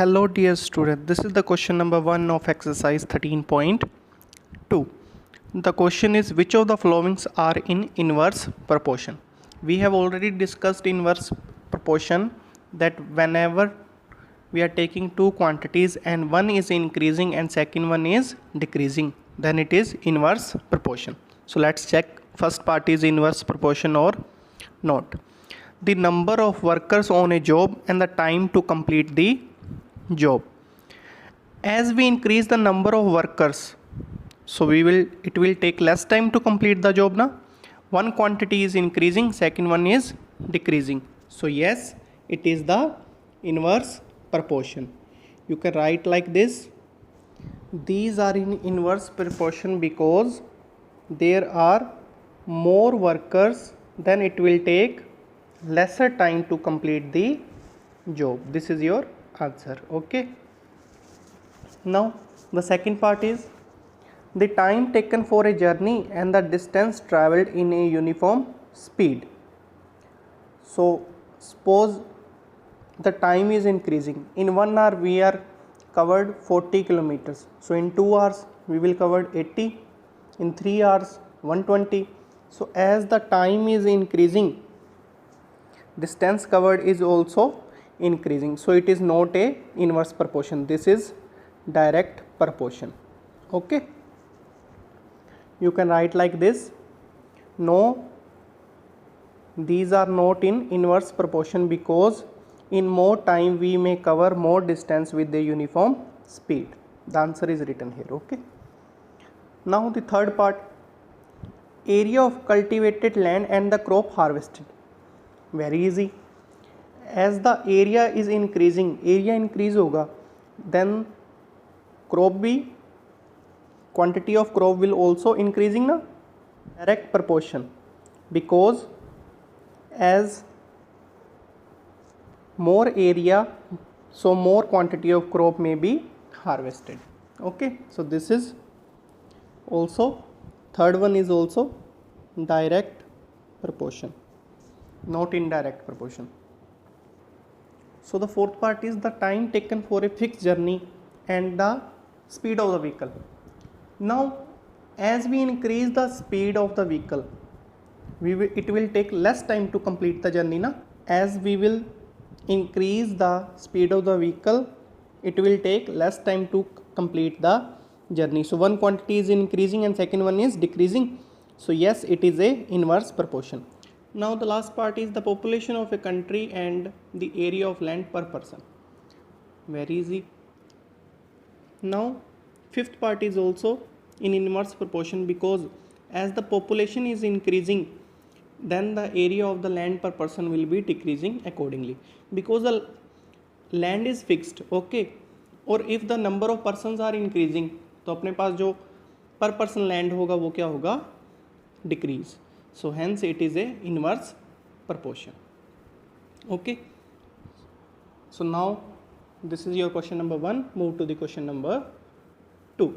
Hello dear student, this is the question number 1 of exercise 13.2. The question is, which of the following are in inverse proportion? We have already discussed inverse proportion, that whenever we are taking two quantities and one is increasing and second one is decreasing, then it is inverse proportion. So let's check first part is inverse proportion or not. The number of workers on a job and the time to complete the job. As we increase the number of workers, so it will take less time to complete the job now. One quantity is increasing, second one is decreasing. So yes, it is the inverse proportion. You can write like this. These are in inverse proportion because there are more workers, then it will take lesser time to complete the job. This is your answer. Okay. Now the second part is the time taken for a journey and the distance travelled in a uniform speed. So suppose the time is increasing. In 1 hour we are covered 40 kilometers. So in 2 hours we will cover 80. In 3 hours 120. So as the time is increasing, distance covered is also increasing. So it is not a inverse proportion. This is direct proportion. Okay. You can write like this. No, these are not in inverse proportion because in more time we may cover more distance with the uniform speed. The answer is written here. Okay. Now the third part, area of cultivated land and the crop harvested. Very easy. As the area is increasing, area increase होगा, then crop भी, quantity of crop will also increasing ना. Direct proportion, because as more area, so more quantity of crop may be harvested. Okay, so this is also, third one is also direct proportion, not indirect proportion. So the fourth part is the time taken for a fixed journey and the speed of the vehicle. Now as we increase the speed of the vehicle, it will take less time to complete the journey na? As we will increase the speed of the vehicle, it will take less time to complete the journey. So one quantity is increasing and second one is decreasing. So yes, it is a inverse proportion. Now the last part is the population of a country and the area of land per person. Very easy. Now fifth part is also in inverse proportion because as the population is increasing, then the area of the land per person will be decreasing accordingly, because the land is fixed. Okay, और if the number of persons are increasing, तो अपने पास जो per person land होगा वो क्या होगा, decrease. So hence it is a inverse proportion. Okay, so now this is your question number 1. Move to the question number 2.